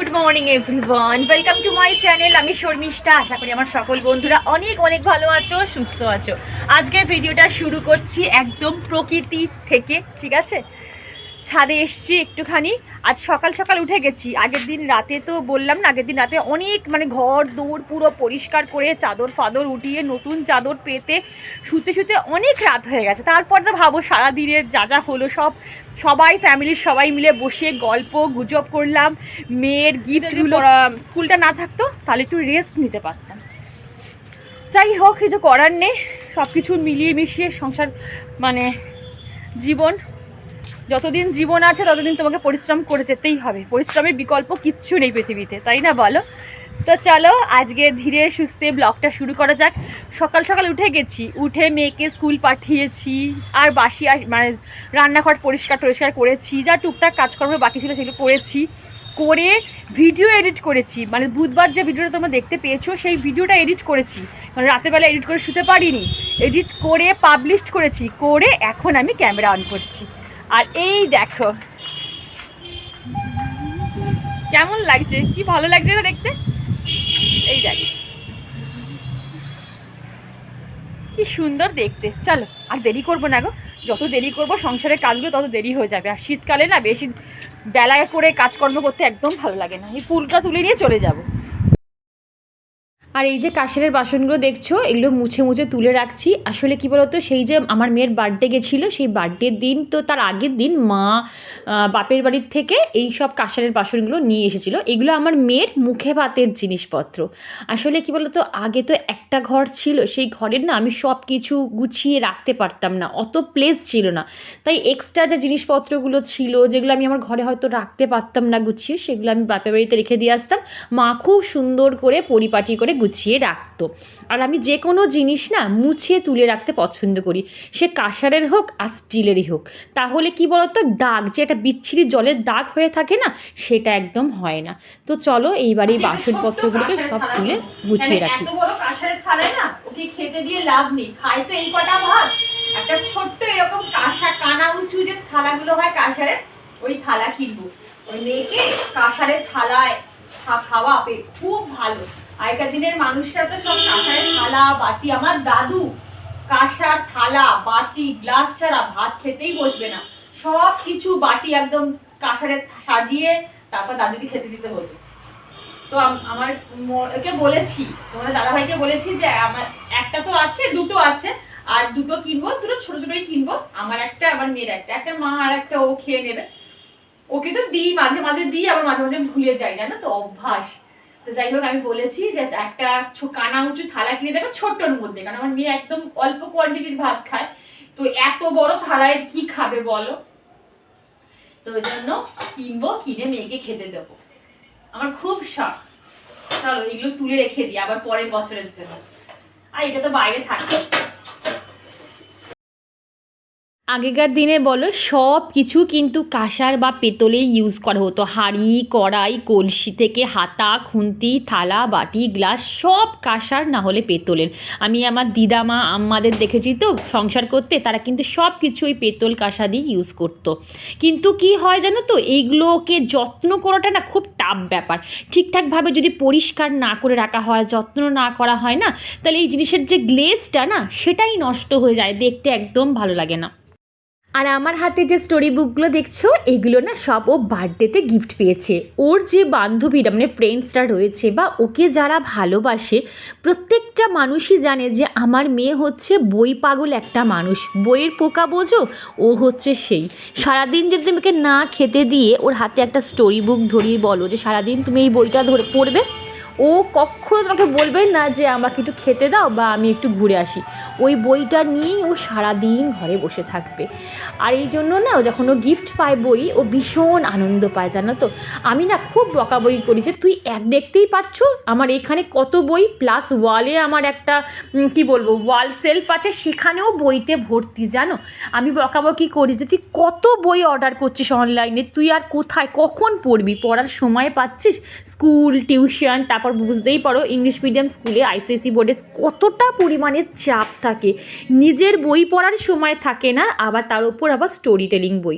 Good morning everyone, welcome to my channel. আমি শর্মিষ্ঠা। আশা করি আমার সকল বন্ধুরা অনেক অনেক ভালো আছো, সুস্থ আছো। আজকের ভিডিওটা শুরু করছি একদম প্রকৃতি থেকে, ঠিক আছে? ছাদে এসছি একটুখানি। আজ সকাল সকাল উঠে গেছি। আগের দিন রাতে তো বললাম না, আগের দিন রাতে অনেক ঘর দৌড় পুরো পরিষ্কার করে চাদর ফাদর উঠিয়ে নতুন চাদর পেতে শুতে শুতে অনেক রাত হয়ে গেছে। তারপর তো ভাবো সারাদিনের যা যা হলো সবাই ফ্যামিলির সবাই মিলে বসে গল্প গুজব করলাম। মেয়ের গিফটগুলো, স্কুলটা না থাকতো তাহলে একটু রেস্ট নিতে পারতাম। যাই হোক, কিছু করার নেই। সব কিছু মিলিয়ে মিশিয়ে সংসার জীবন, যতদিন জীবন আছে ততদিন তোমাকে পরিশ্রম করে যেতেই হবে। পরিশ্রমের বিকল্প কিচ্ছু নেই পৃথিবীতে, তাই না বলো? তো চলো আজকে ধীরে সুস্থে ব্লগটা শুরু করা যাক। সকাল সকাল উঠে গেছি, উঠে মেয়েকে স্কুল পাঠিয়েছি, আর বাসি রান্নাঘর পরিষ্কার করেছি, যা টুকটাক কাজকর্ম বাকি ছিল সেগুলো করেছি, করে ভিডিও এডিট করেছি। বুধবার যে ভিডিওটা তোমরা দেখতে পেয়েছো সেই ভিডিওটা এডিট করেছি, কারণ রাতেরবেলা এডিট করে শুতে পারিনি। এডিট করে পাবলিশ করেছি, করে এখন আমি ক্যামেরা অন করছি। আর এই দেখো কেমন লাগছে, কি ভালো লাগছে না দেখতে। এই দেখো কি সুন্দর দেখতে। চলো আর দেরি করবো না গো, যত দেরি করবো সংসারের কাজগুলো তত দেরি হয়ে যাবে। আর শীতকালে না বেশি বেলায় করে কাজকর্ম করতে একদম ভালো লাগে না। এই ফুলটা তুলে নিয়ে চলে যাবো। আর এই যে কাঁসারের বাসনগুলো দেখছো, এগুলো মুছে মুছে তুলে রাখছি। আসলে কি বলতো, সেই যে আমার মেয়ের বার্থডে গেছিলো, সেই বার্থডের দিন তো তার আগের দিন মা বাপের বাড়ির থেকে এই সব কাঁসারের বাসনগুলো নিয়ে এসেছিলো। এগুলো আমার মেয়ের মুখে ভাতের জিনিসপত্র। আসলে কি বলতো, আগে তো একটা ঘর ছিল, সেই ঘরের না আমি সব কিছু গুছিয়ে রাখতে পারতাম না, অত প্লেস ছিল না। তাই এক্সট্রা যে জিনিসপত্রগুলো ছিল, যেগুলো আমি আমার ঘরে হয়তো রাখতে পারতাম না গুছিয়ে, সেগুলো আমি বাপের বাড়িতে রেখে দিয়ে আসতাম। মা খুব সুন্দর করে পরিপাটি করে গুছিয়ে রাখতো। আর আমি যে কোনো জিনিস না মুছিয়ে তুলে রাখতে পছন্দ করি, সে কাঁসারের হোক আর স্টিলেরই হোক। তাহলে কি বলতো, দাগ যে একটা বিচ্ছিরি জলের দাগ হয়ে থাকে না, সেটা একদম হয় না। তো চলো এইবার এই বাসনপত্রগুলোকে সব তুলে গুছিয়ে রাখি। এত বড় কাঁসারের থালায় না ওকে খেতে দিয়ে লাভ নেই, খাই তো এই কটা ভাত। একটা ছোট্ট এরকম কানা উঁচু যে থালাগুলো হয় কাঁসারের, ওই থালা কিনবো। ওই মেয়েকে কাঁসারের থালায় খাওয়া খুব ভালো। আগেকার দিনের মানুষরা তো সব কাঁসারের থালা বাটি, আমার দাদু কাঁসার থালা বাটি গ্লাস ছাড়া ভাত খেতেই বসবে না। সব কিছু বাটি একদম কাঁসারের সাজিয়ে তারপর দাদুকে খেতে দিতে হতো। তো আমার ওকে বলেছি, তোমাদের দাদাভাইকে বলেছি যে আমার একটা তো আছে, দুটো আছে, আর দুটো কিনবো, দুটো ছোট ছোটই কিনবো। আমার একটা, আমার মেয়ের একটা, একটা মা আর একটা ও খেয়ে নেবে। ওকে তো দিই, মাঝে মাঝে দিই, আবার মাঝে মাঝে ভুলে যাই, জানো তো, অভ্যাস। তো যাই হোক, আমি বলেছি যে একটা কানা উঁচু থালা কিনে দেবে ছোট্টর মধ্যে, কারণ আমার মেয়ে একদম অল্প কোয়ান্টিটির ভাত খায়। তো এত বড় থালায় কি খাবে বলো? তো ওই জন্য কিনবো, কিনে মেয়েকে খেতে দেবো। আমার খুব শখ। চলো এগুলো তুলে রেখে দিই আবার পরের বছরের জন্য। আর এটা তো বাইরে থাকে। আগেকার দিনে বলো সব কিছু কিন্তু কাঁসার বা পেতলেই ইউজ করা হতো। হাঁড়ি কড়াই কলসি থেকে হাতা খুন্তি থালা বাটি গ্লাস সব কাঁসার না হলে পেতলের। আমি আমার দিদামা আম্মাদের দেখেছি তো সংসার করতে, তারা কিন্তু সব কিছু ওই পেতল কাঁসা দিয়ে ইউজ করতো। কিন্তু কি হয় জানো তো, এইগুলোকে যত্ন করাটা না খুব টাফ ব্যাপার। ঠিকঠাকভাবে যদি পরিষ্কার না করে রাখা হয়, যত্ন না করা হয় না, তাহলে এই জিনিসের যে গ্লেজটা না সেটাই নষ্ট হয়ে যায়, দেখতে একদম ভালো লাগে না। আর আমার হাতে যে স্টোরি বুকগুলো দেখছো, এগুলো না সব ও বার্থডেতে গিফট পেয়েছে। ওর যে বান্ধবীরা ফ্রেন্ডসরা রয়েছে বা ওকে যারা ভালোবাসে, প্রত্যেকটা মানুষই জানে যে আমার মেয়ে হচ্ছে বই পাগল একটা মানুষ। বইয়ের পোকা বোঝো, ও হচ্ছে সেই। সারাদিন যদি তুমি ওকে না খেতে দিয়ে ওর হাতে একটা স্টোরি বুক ধরিয়ে বলো যে সারাদিন তুমি এই বইটা ধরে পড়বে, ও কখনো তোমাকে বলবে না যে আমাকে একটু খেতে দাও বা আমি একটু ঘুরে আসি। ওই বইটা নিয়েই ও সারাদিন ঘরে বসে থাকবে। আর এই জন্য না যখন ও গিফট পায় বই, ও ভীষণ আনন্দ পায়, জানো তো। আমি না খুব বকাবকি করি যে তুই দেখতেই পারছো আমার এখানে কত বই, প্লাস ওয়ালে আমার একটা কি বলবো ওয়াল সেলফ আছে, সেখানেও বইতে ভর্তি, জানো। আমি বকাবকি করি যে তুই কত বই অর্ডার করছিস অনলাইনে, তুই আর কোথায় কখন পড়বি, পড়ার সময় পাচ্ছিস? স্কুল টিউশন, তারপর বুঝতেই পারো ইংলিশ মিডিয়াম স্কুলে আইসিএসসি বোর্ডে কতটা পরিমাণে চাপ থাকে, নিজের বই পড়ার সময় থাকে না, আবার তার উপর আবার স্টোরি টেলিং বই।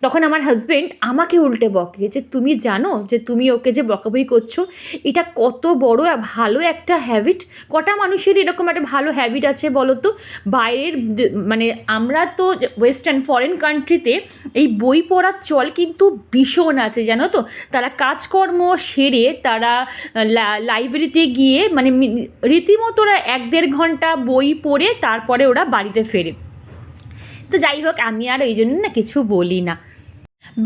তখন আমার হাজব্যান্ড আমাকে উল্টে বকে যে তুমি জানো যে তুমি ওকে যে বকাবকি করছো এটা কত বড় ভালো একটা হ্যাবিট। কটা মানুষের এরকম একটা ভালো হ্যাবিট আছে বলো তো? বাইরের মানে আমরা তো ওয়েস্টার্ন ফরেন কান্ট্রিতে এই বই পড়ার চল কিন্তু ভীষণ আছে জানো তো। তারা কাজকর্ম সেরে তারা লাইব্রেরিতে গিয়ে মানে রীতিমতো ওরা 1-1.5 ঘন্টা বই পড়ে তারপরে ওরা বাড়িতে ফেরে। তো যাই হোক, আমি আর এই জন্য না কিছু বলি না।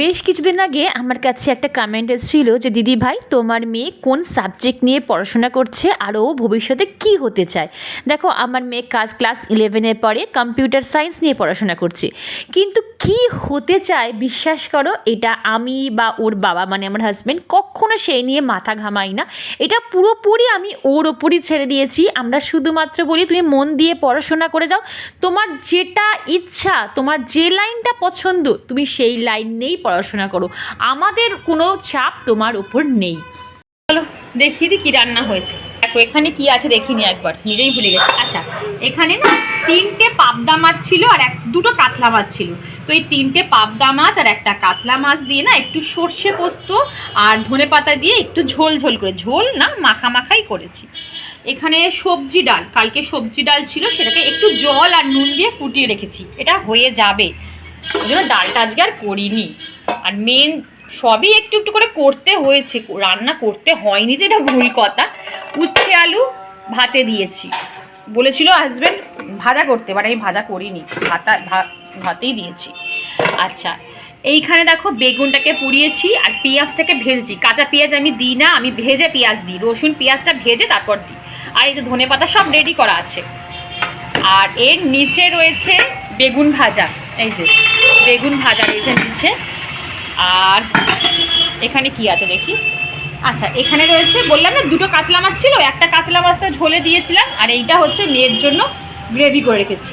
বেশ কিছুদিন আগে আমার কাছে একটা কমেন্ট এসেছিল যে দিদি ভাই তোমার মেয়ে কোন সাবজেক্ট নিয়ে পড়াশোনা করছে আর ও ভবিষ্যতে কী হতে চায়। দেখো আমার মেয়ে ক্লাস 11-এ পড়ে, কম্পিউটার সায়েন্স নিয়ে পড়াশোনা করছে, কিন্তু কি হতে চায় বিশ্বাস করো এটা আমি বা ওর বাবা মানে আমার হাজব্যান্ড কখনো সেই নিয়ে মাথা ঘামাই না। এটা পুরোপুরি আমি ওর ওপরই ছেড়ে দিয়েছি। আমরা শুধুমাত্র বলি তুমি মন দিয়ে পড়াশোনা করে যাও, তোমার যেটা ইচ্ছা, তোমার যে লাইনটা পছন্দ তুমি সেই লাইন নিয়েই পড়াশোনা করো, আমাদের কোনো চাপ তোমার উপর নেই। চলো দেখিয়ে দিই কী রান্না হয়েছে। দেখো এখানে কি আছে দেখিনি, একবার নিজেই ভুলে গেছি। আচ্ছা এখানে না 3টে পাবদা মাছ ছিল আর 2টো কাতলা মাছ ছিল। তো এই 3টে পাবদা মাছ আর একটা কাতলা মাছ দিয়ে না একটু সর্ষে পোস্ত আর ধনেপাতা দিয়ে একটু ঝোল ঝোল করে, ঝোল না মাখা মাখাই করেছি। এখানে সবজি ডাল, কালকে সবজি ডাল ছিল সেটাকে একটু জল আর নুন দিয়ে ফুটিয়ে রেখেছি, এটা হয়ে যাবে, ওই জন্য ডালটা আজকে আর করিনি। আর মেন সবই একটু একটু করে করতে হয়েছে, রান্না করতে হয়নি যে এটা ভুল কথা। উচ্ছে আলু ভাতে দিয়েছি, বলেছিল হাজব্যান্ড ভাজা করতে, বাট আমি ভাজা করিনি, ভাতেই দিয়েছি। আচ্ছা এইখানে দেখো বেগুনটাকে পুড়িয়েছি আর পেঁয়াজটাকে ভেজেছি। কাঁচা পেঁয়াজ আমি দিই না, আমি ভেজে পেঁয়াজ দিই, রসুন পেঁয়াজটা ভেজে তারপর দিই। আর এই তো ধনেপাতা সব রেডি করা আছে। আর এর নিচে রয়েছে বেগুন ভাজা, এই যে বেগুন ভাজা রয়েছে নিচে। আর এখানে কি আছে দেখি, আচ্ছা এখানে রয়েছে বললাম না 2টো কাতলা মাছ ছিল, একটা কাতলা মাছটা ঝোলে দিয়েছিলাম আর এইটা হচ্ছে মেয়ের জন্য গ্রেভি করে রেখেছি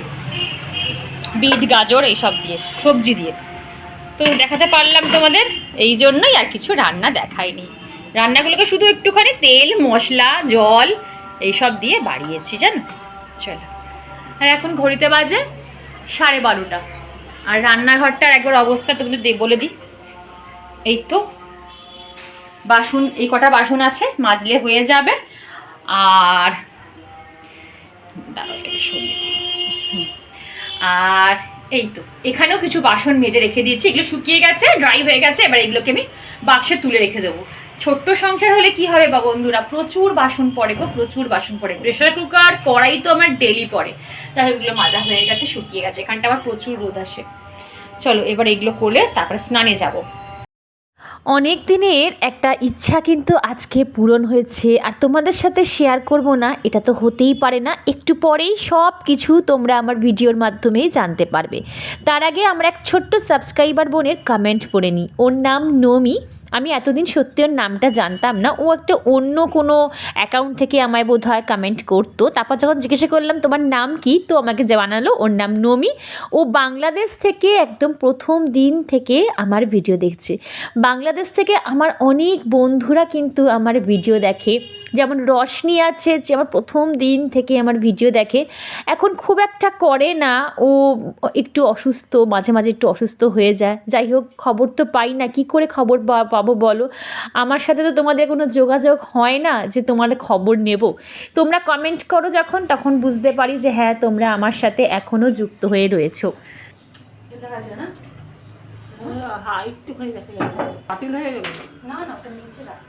বিট গাজর এইসব দিয়ে, সবজি দিয়ে। তো দেখাতে পারলাম তোমাদের, এই জন্যই আর কিছু রান্না দেখাইনি। রান্নাগুলোকে শুধু একটুখানি তেল মশলা জল এইসব দিয়ে বাড়িয়েছি জানো। চলো, আর এখন ঘড়িতে বাজে 12:30। আর রান্নাঘরটার একবার অবস্থা তোমাদের বলে দিই। এই তো বাসন, এই কটা বাসন আছে, মাজলে হয়ে যাবে। আর আর এই তো এখানেও কিছু বাসন মেজে রেখে দিয়েছি, এগুলো শুকিয়ে গেছে, ড্রাই হয়ে গেছে। এবার এগুলোকে আমি বাক্সে তুলে রেখে দেবো। ছোট্ট সংসার হলে কি হবে বা বন্ধুরা, প্রচুর বাসন পড়ে গো, প্রচুর বাসন পড়ে। প্রেশার কুকার কড়াই তো আমার ডেলি পড়ে। তাহলে এগুলো মাজা হয়ে গেছে, শুকিয়ে গেছে, এখানটা আবার প্রচুর রোদ আসে। চলো এবার এগুলো করলে তারপরে স্নানে যাব। অনেক দিনের একটা ইচ্ছা কিন্তু আজকে পূরণ হয়েছে, আর তোমাদের সাথে শেয়ার করব না এটা তো হতেই পারে না। একটু পরেই সব কিছু তোমরা আমার ভিডিওর মাধ্যমেই জানতে পারবে। তার আগে আমরা এক ছোট্ট সাবস্ক্রাইবার বোনের কমেন্ট পড়ে নিই। ওর নাম নমি। আমি এতদিন সত্যি ওর নামটা জানতাম না, ও একটা অন্য কোনো অ্যাকাউন্ট থেকে আমায় বোধ হয় কমেন্ট করতো। তারপর যখন জিজ্ঞাসা করলাম তোমার নাম কি, তো আমাকে জানালো ওর নাম নমি। ও বাংলাদেশ থেকে একদম প্রথম দিন থেকে আমার ভিডিও দেখছে। বাংলাদেশ থেকে আমার অনেক বন্ধুরা কিন্তু আমার ভিডিও দেখে, যেমন রশনি আছে যে আমার প্রথম দিন থেকে আমার ভিডিও দেখে। এখন খুব একটা করে না, ও একটু অসুস্থ, মাঝে মাঝে একটু অসুস্থ হয়ে যায়। যাই হোক, খবর তো পাই না, কি করে খবর পাবো বলো? আমার সাথে তো তোমাদের কোনো যোগাযোগ হয় না যে তোমার খবর নেব। তোমরা কমেন্ট করো যখন, তখন বুঝতে পারি যে হ্যাঁ তোমরা আমার সাথে এখনও যুক্ত হয়ে রয়েছো। না হ্যাঁ একটুখানি দেখা যাবে, বাতিল হয়ে গেল। না না ওটা নিচে রাখ,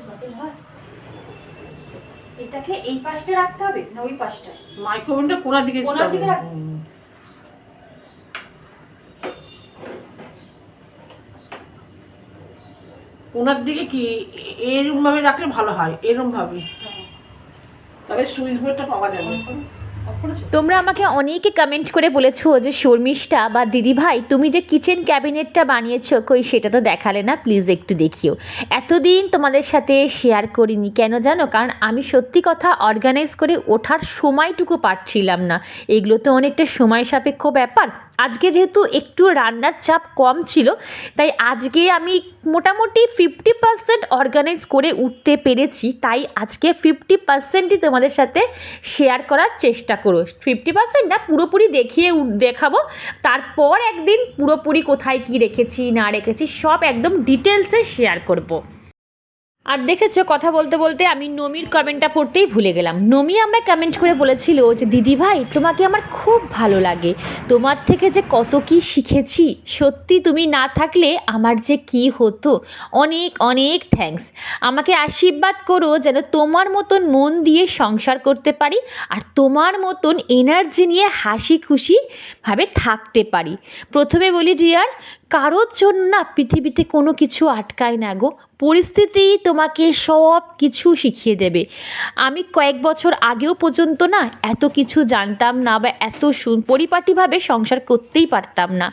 বাতিল হয়। এটাকে এই পাশটা রাখতে হবে না ওই পাশটা? মাইক্রোওভেনটা কোনার দিকে রাখ। কোনার দিকে কি এরকম ভাবে রাখলে ভালো হয়, এরকম ভাবে তবে সুইচ বোর্ডটা পাওয়া যাবে। তোমরা আমাকে অনেকে কমেন্ট করে বলেছো যে শর্মিষ্ঠা বা দিদিভাই তুমি যে কিচেন ক্যাবিনেটটা বানিয়েছো কই সেটা তো দেখালে না, প্লিজ একটু দেখিও। এতদিন তোমাদের সাথে শেয়ার করিনি কেন জানো? কারণ আমি সত্যি কথা অর্গানাইজ করে ওঠার সময়টুকু পাচ্ছিলাম না। এগুলো তো অনেকটা সময় সাপেক্ষ ব্যাপার, আজকে যেহেতু একটু রান্নার চাপ কম ছিল, তাই আজকে আমি মোটামুটি 50% অর্গানাইজ করে উঠতে পেরেছি। তাই আজকে 50%ই তোমাদের সাথে শেয়ার করার চেষ্টা করো। 50% না, পুরোপুরি দেখাবো। তারপর একদিন পুরোপুরি কোথায় কি রেখেছি না রেখেছি সব একদম ডিটেলসে শেয়ার করব। আর দেখেছো, কথা বলতে বলতে আমি নমির কমেন্টটা পড়তেই ভুলে গেলাম। নমি আমায় কমেন্ট করে বলেছিল যে দিদি ভাই তোমাকে আমার খুব ভালো লাগে, তোমার থেকে যে কত কি শিখেছি, সত্যি তুমি না থাকলে আমার যে কি হতো। অনেক অনেক থ্যাঙ্কস। আমাকে আশীর্বাদ করো যেন তোমার মতন মন দিয়ে সংসার করতে পারি আর তোমার মতন এনার্জি নিয়ে হাসি খুশিভাবে থাকতে পারি। প্রথমে বলি ডিয়ার, কারোর জন্য না পৃথিবীতে কোনো কিছু আটকায় না গো, পরিস্থিতি তোমাকে সব কিছু শিখিয়ে দেবে। আমি কয়েক বছর আগেও পর্যন্ত না এত কিছু জানতাম না বা এত পরিপাটিভাবে সংসার করতেই পারতাম না।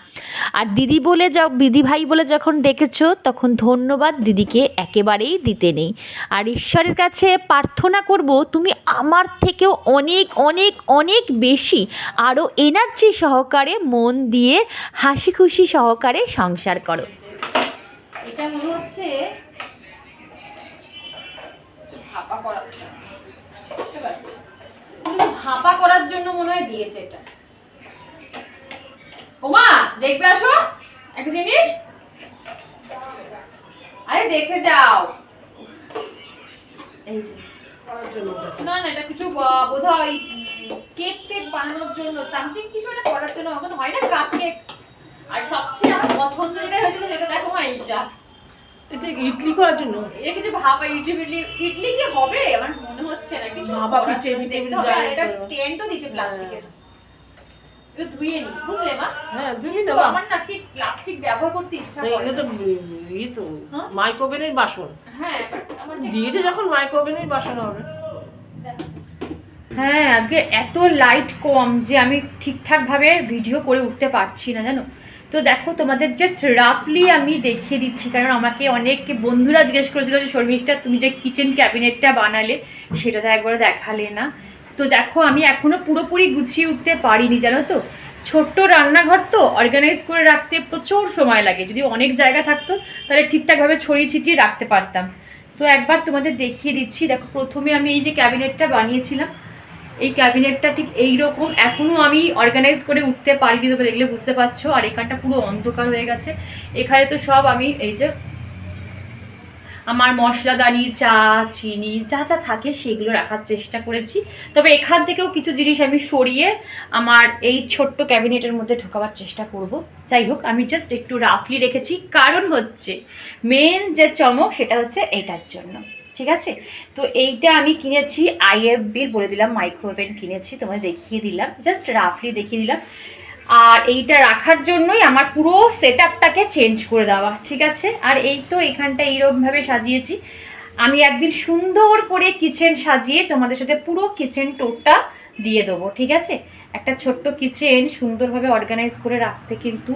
আর দিদি ভাই বলে যখন ডেকেছো তখন ধন্যবাদ দিদিকে একেবারেই দিতে নেই। আর ঈশ্বরের কাছে প্রার্থনা করব তুমি আমার থেকেও অনেক অনেক অনেক বেশি আরও এনার্জি সহকারে মন দিয়ে হাসি খুশি সহকারে সংসার করো। এটা মনে হচ্ছে ভাপা করার জন্য, বুঝতে পারছি, ভাপা করার জন্য মনে হয় দিয়েছে এটা। ওমা দেখবে, আসো একটা জিনিস, আরে দেখে যাও। এই যে না না, এটা কিছু বোধহয় কেক টেক বানানোর জন্য, সামথিং কিছু একটা করার জন্য। এখন হয় না কাপ কেক, আর সবচেয়ে আমার পছন্দ যেটা হয়েছিল এটা দেখো মা, এইটা এটা ইডলি করার জন্য। এটা কিছু ভাপা ইডলি কি হবে আমার মনে হচ্ছে না কিছু ভাপা পিঠে আর এটা স্ট্যান্ডও দিয়েছে প্লাস্টিকের। এটা ধুইয়ে নি, বুঝলে মা? হ্যাঁ ধুইয়ে তো নেবা। আমার নাকি প্লাস্টিক ব্যবহার করতে ইচ্ছা করে। এটা তো এই তো মাইক্রোওভেনের বাসন। হ্যাঁ আমার দিয়েছে যখন মাইক্রোওভেনের বাসন হবে। হ্যাঁ আজকে এত লাইট কম যে আমি ঠিকঠাকভাবে ভিডিও করে উঠতে পারছি না, জানো তো। দেখো তোমাদের জাস্ট রাফলি আমি দেখিয়ে দিচ্ছি, কারণ আমাকে অনেক বন্ধুরা জিজ্ঞেস করেছিল যে শর্মিষ্ঠা তুমি যে কিচেন ক্যাবিনেটটা বানালে সেটা তো একবারও দেখালে না। তো দেখো আমি এখনও পুরোপুরি গুছিয়ে উঠতে পারিনি, জানো তো। ছোট্ট রান্নাঘর তো, অর্গানাইজ করে রাখতে প্রচুর সময় লাগে। যদি অনেক জায়গা থাকতো তাহলে ঠিকঠাকভাবে ছড়িয়ে ছিটিয়ে রাখতে পারতাম। তো একবার তোমাদের দেখিয়ে দিচ্ছি। দেখো প্রথমে আমি এই যে ক্যাবিনেটটা বানিয়েছিলাম, এই ক্যাবিনেটটা ঠিক এইরকম এখনও আমি অর্গানাইজ করে উঠতে পারিনি, তোমরা দেখলে বুঝতে পারছো। আর এখানটা পুরো অন্ধকার হয়ে গেছে। এখানে তো সব আমি এই যে আমার মশলাদানি, চা, চিনি যা যা থাকে সেগুলো রাখার চেষ্টা করেছি। তবে এখান থেকেও কিছু জিনিস আমি সরিয়ে আমার এই ছোট্ট ক্যাবিনেটের মধ্যে ঢোকাবার চেষ্টা করব। যাই হোক, আমি জাস্ট একটু রাফলি রেখেছি, কারণ হচ্ছে মেন যে চমক সেটা হচ্ছে এইটার জন্য, ঠিক আছে। তো এইটা আমি কিনেছি IFB'র, বলে দিলাম মাইক্রোওভেন কিনেছি, তোমাদের দেখিয়ে দিলাম, জাস্ট রাফলি দেখিয়ে দিলাম। আর এইটা রাখার জন্যই আমার পুরো সেট আপটাকে চেঞ্জ করে দেওয়া, ঠিক আছে। আর এই তো এখানটা এইরকমভাবে সাজিয়েছি। আমি একদিন সুন্দর করে কিচেন সাজিয়ে তোমাদের সাথে পুরো কিচেন টোরটা দিয়ে দেবো, ঠিক আছে। একটা ছোট্ট কিচেন সুন্দরভাবে অর্গানাইজ করে রাখতে কিন্তু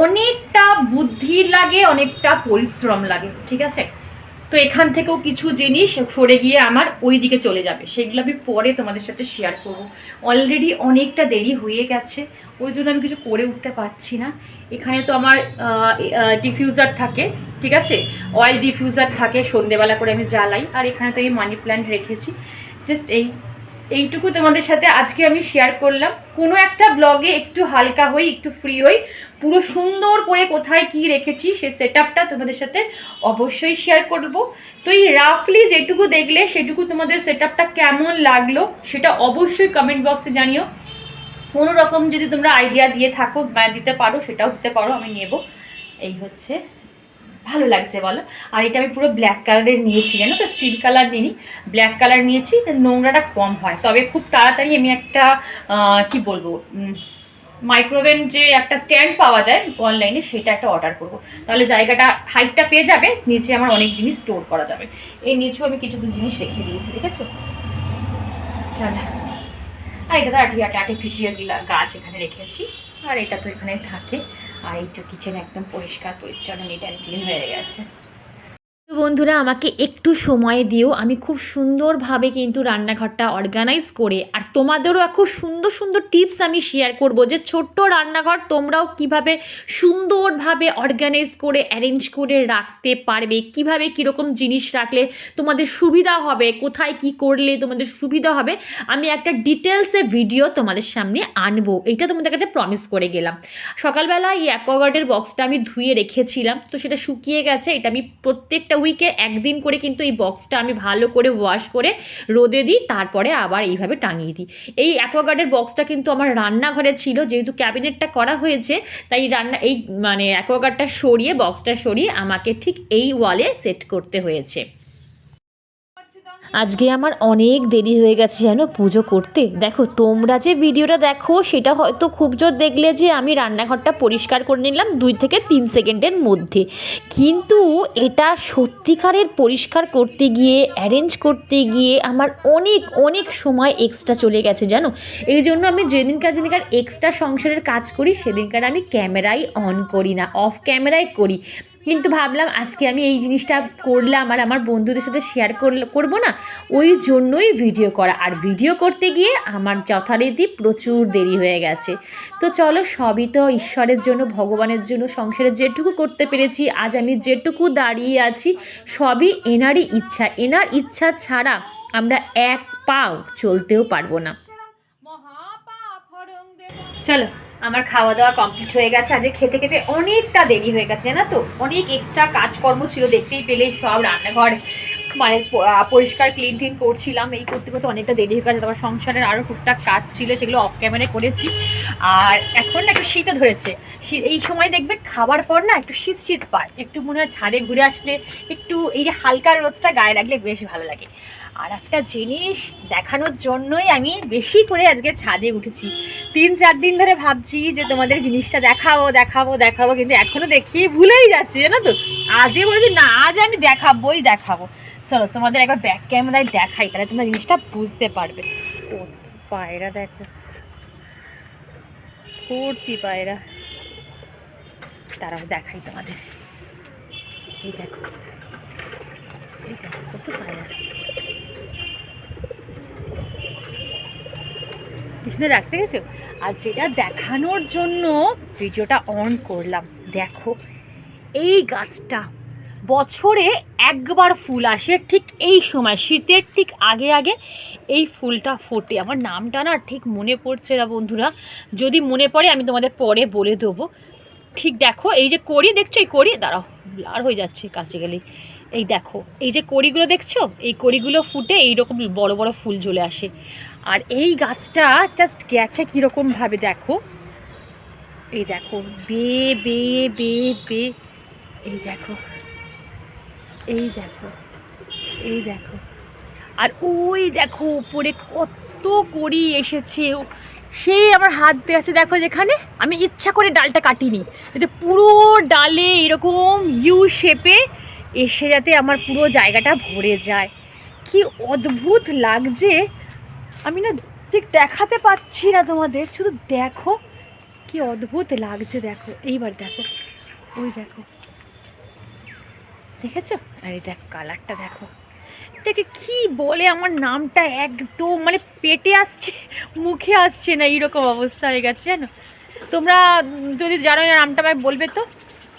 অনেকটা বুদ্ধি লাগে, অনেকটা পরিশ্রম লাগে, ঠিক আছে। তো এখান থেকেও কিছু জিনিস সরে গিয়ে আমার ওই দিকে চলে যাবে, সেগুলো আমি পরে তোমাদের সাথে শেয়ার করব। অলরেডি অনেকটা দেরি হয়ে গেছে, ওই জন্য আমি কিছু করে উঠতে পারছি না। এখানে তো আমার ডিফিউজার থাকে, ঠিক আছে, অয়েল ডিফিউজার থাকে, সন্ধেবেলা করে আমি জ্বালাই। আর এখানে তো এই মানি প্ল্যান্ট রেখেছি। জাস্ট এইটুকু তোমাদের সাথে আজকে আমি শেয়ার করলাম। কোনো একটা ব্লগে একটু হালকা হই, একটু ফ্রি হই, পুরো সুন্দর করে কোথায় কি রেখেছি সে সেট আপটা তোমাদের সাথে অবশ্যই শেয়ার করব। তো এই রাফলি যেটুকু দেখলে সেটুকু তোমাদের সেট আপটা কেমন লাগলো সেটা অবশ্যই কমেন্ট বক্সে জানিও। কোনো রকম যদি তোমরা আইডিয়া দিয়ে থাকো বা দিতে পারো সেটাও দিতে পারো, আমি নেব। এই হচ্ছে, ভালো লাগছে বলো। আর এটা আমি পুরো ব্ল্যাক কালারের নিয়েছি, জানো তো, স্টিল কালার নিইনি, ব্ল্যাক কালার নিয়েছি, নোংরাটা কম হয়। তবে খুব তাড়াতাড়ি আমি একটা কি বলবো, মাইক্রোওভেন যে একটা স্ট্যান্ড পাওয়া যায় অনলাইনে, সেটা একটা অর্ডার করব। তাহলে জায়গাটা হাইটটা পেয়ে যাবে, নিচে আমার অনেক জিনিস স্টোর করা যাবে। এই নিচেও আমি কিছু জিনিস রেখে দিয়েছি, ঠিক আছে। চলো, আর এটা তো আর্টিফিশিয়াল গাছ এখানে রেখেছি, আর এটা তো এখানে থাকে। আর এই তো কিচেন একদম পরিষ্কার পরিচ্ছন্ন, নিট অ্যান্ড ক্লিন হয়ে গেছে। বন্ধুরা আমাকে একটু সময় দিও, আমি খুব সুন্দরভাবে কিন্তু রান্নাঘরটা অর্গানাইজ করে আর তোমাদেরও খুব সুন্দর সুন্দর টিপস আমি শেয়ার করব যে ছোট্ট রান্নাঘর তোমরাও কিভাবে সুন্দরভাবে অর্গানাইজ করে অ্যারেঞ্জ করে রাখতে পারবে, কিভাবে কীরকম জিনিস রাখলে তোমাদের সুবিধা হবে, কোথায় কি করলে তোমাদের সুবিধা হবে। আমি একটা ডিটেলসে ভিডিও তোমাদের সামনে আনবো, এইটা তোমাদের কাছে প্রমিস করে গেলাম। সকালবেলা এই অ্যাকোয়াগার্ডের বক্সটা আমি ধুয়ে রেখেছিলাম, তো সেটা শুকিয়ে গেছে। এটা আমি প্রত্যেকটা উইকে একদিন করে কিন্তু এই বক্সটা আমি ভালো করে ওয়াশ করে রোদে দিই, তারপরে আবার এইভাবে টাঙিয়ে দিই। এই অ্যাকোয়াগার্ডের বক্সটা কিন্তু আমার রান্নাঘরে ছিল, যেহেতু ক্যাবিনেটটা করা হয়েছে তাই এই মানে অ্যাকোয়াগার্ডটা সরিয়ে বক্সটা সরিয়ে আমাকে ঠিক এই ওয়ালে সেট করতে হয়েছে। আজকে আমার অনেক দেরি হয়ে গেছে জানো পুজো করতে। দেখো তোমরা যে ভিডিওটা দেখো সেটা হয়তো খুব জোর দেখলে যে আমি রান্নাঘরটা পরিষ্কার করে নিলাম 2 থেকে 3 সেকেন্ডের মধ্যে, কিন্তু এটা সত্যিকারের পরিষ্কার করতে গিয়ে অ্যারেঞ্জ করতে গিয়ে আমার অনেক অনেক সময় এক্সট্রা চলে গেছে জানো। এই জন্য আমি যেদিনকার এক্সট্রা সংসারের কাজ করি সেদিনকার আমি ক্যামেরাই অন করি না, অফ ক্যামেরাই করি। কিন্তু ভাবলাম আজকে আমি এই জিনিসটা করলাম আর আমার বন্ধুদের সাথে শেয়ার করবো না, ওই জন্যই ভিডিও করা। আর ভিডিও করতে গিয়ে আমার যথারীতি প্রচুর দেরি হয়ে গেছে। তো চলো, সবই তো ঈশ্বরের জন্য, ভগবানের জন্য। সংসারে যেটুকু করতে পেরেছি, আজ আমি যেটুকু দাঁড়িয়ে আছি, সবই এনারই ইচ্ছা। এনার ইচ্ছা ছাড়া আমরা এক পাও চলতেও পারবো না। চলো, আমার খাওয়া দাওয়া কমপ্লিট হয়ে গেছে। আজকে খেতে খেতে অনেকটা দেরি হয়ে গেছে জানো তো, অনেক এক্সট্রা কাজকর্ম ছিল, দেখতেই পেলে সব রান্নাঘর মানে পরিষ্কার ক্লিন করছিলাম, এই করতে করতে অনেকটা দেরি হয়ে গেছে। তারপর সংসারের আরও টুকটাক কাজ ছিল, সেগুলো অফ ক্যামেরায় করেছি। আর এখন একটু শীতে ধরেছে, এই সময় দেখবে খাবার পর না একটু শীত শীত পায়, একটু মনে হয় ছাদে ঘুরে আসলে একটু এই যে হালকা রোদটা গায়ে লাগলে বেশ ভালো লাগে। আর একটা জিনিস দেখানোর জন্যই আমি বেশি করে আজকে ছাদে উঠেছি। 3-4 দিন ধরে ভাবছি যে তোমাদের জিনিসটা দেখাবো, কিন্তু এখনো দেখিয়ে ভুলেই যাচ্ছি জানো তো। আজকে বলছি না, আজ আমি দেখাবো। চলো তোমাদের একবার ব্যাক ক্যামেরায় দেখাই, তাহলে তোমরা জিনিসটা বুঝতে পারবে। ও পায়রা দেখো, ভর্তি পায়রা, তারাও দেখাই তোমাদের। এই দেখো কত পায়রা, কৃষ্ণ রাখতে গেছো। আর যেটা দেখানোর জন্য ভিডিওটা অন করলাম, দেখো এই গাছটা বছরে একবার ফুল আসে, ঠিক এই সময় শীতের ঠিক আগে এই ফুলটা ফোটে। আমার নামটা না ঠিক মনে পড়ছে না বন্ধুরা, যদি মনে পড়ে আমি তোমাদের পরে বলে দেবো। ঠিক দেখো এই যে কড়ি দেখছো, এই কড়ি দাঁড়াও ব্লার হয়ে যাচ্ছে কাছে গেলেই, এই দেখো এই যে কড়িগুলো দেখছো, এই কড়িগুলো ফুটে এইরকম বড় বড় ফুল চলে আসে। আর এই গাছটা জাস্ট গেছে কীরকমভাবে দেখো, এই দেখো বে বে বে বে, এই দেখো আর ওই দেখো উপরে কত কড়ি এসেছে, সেই আমার হাত আছে দেখো, যেখানে আমি ইচ্ছা করে ডালটা কাটিনি, যাতে পুরো ডালে এরকম ইউ শেপে এসে যাতে আমার পুরো জায়গাটা ভরে যায়। কি অদ্ভুত লাগছে, আমি না ঠিক দেখাতে পাচ্ছি না তোমাদের, শুধু দেখো কি অদ্ভুত লাগছে। দেখো এইবার দেখো, ওই দেখো দেখেছো, আর এই দেখো কালারটা দেখো, এটাকে কি বলে, আমার নামটা একদম মানে পেটে আসছে মুখে আসছে না, এইরকম অবস্থা হয়ে গেছে জানো। তোমরা যদি জানো নামটা আমায় বলবে তো।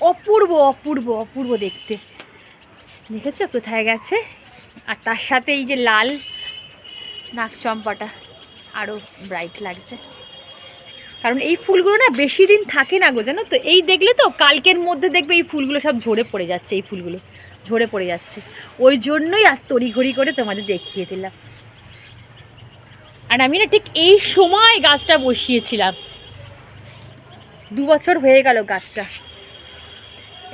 অপূর্ব দেখতে, দেখেছো কোথায় গেছে। আর তার সাথে এই যে লাল নাক চম্পাটা আরও ব্রাইট লাগছে, কারণ এই ফুলগুলো না বেশি দিন থাকে না গো জানো তো। এই দেখলে তো কালকের মধ্যে দেখবে এই ফুলগুলো সব ঝরে পড়ে যাচ্ছে, এই ফুলগুলো ঝরে পড়ে যাচ্ছে, ওই জন্যই আজ তড়িঘড়ি করে তোমাদের দেখিয়ে দিলাম। আর আমি না ঠিক এই সময় গাছটা বসিয়েছিলাম, 2 বছর হয়ে গেল গাছটা,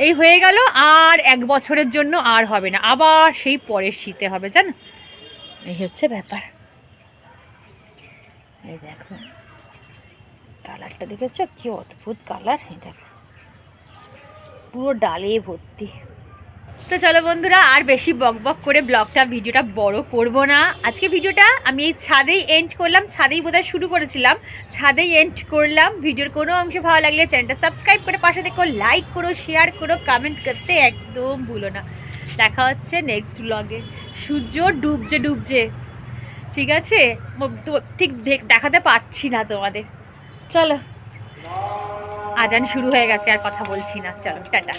এই হয়ে গেল, আর 1 বছরের জন্য আর হবে না, আবার সেই পরের শীতে হবে জানো, এই হচ্ছে ব্যাপার। এই দেখো কালারটা দেখেছো, কি অদ্ভুত কালার, এই দেখো পুরো ডালে ভর্তি। তো চলো বন্ধুরা, আর বেশি বকবক করে ভিডিওটা বড় করব না। আজকে ভিডিওটা আমি এই ছাদেই এন্ড করলাম, ছাদেই বোধহয় শুরু করেছিলাম, ছাদেই এন্ড করলাম। ভিডিওর কোনো অংশ ভালো লাগলে চ্যানেলটা সাবস্ক্রাইব করে পাশে দেখো, লাইক করো, শেয়ার করো, কমেন্ট করতে একদম ভুলো না। দেখা হচ্ছে নেক্সট ব্লগে। সূর্য ডুবছে, ঠিক আছে? ঠিক দেখাতে পারছি না তোমাদের। চলো, আজান শুরু হয়ে গেছে, আর কথা বলছি না, চলো টাটা।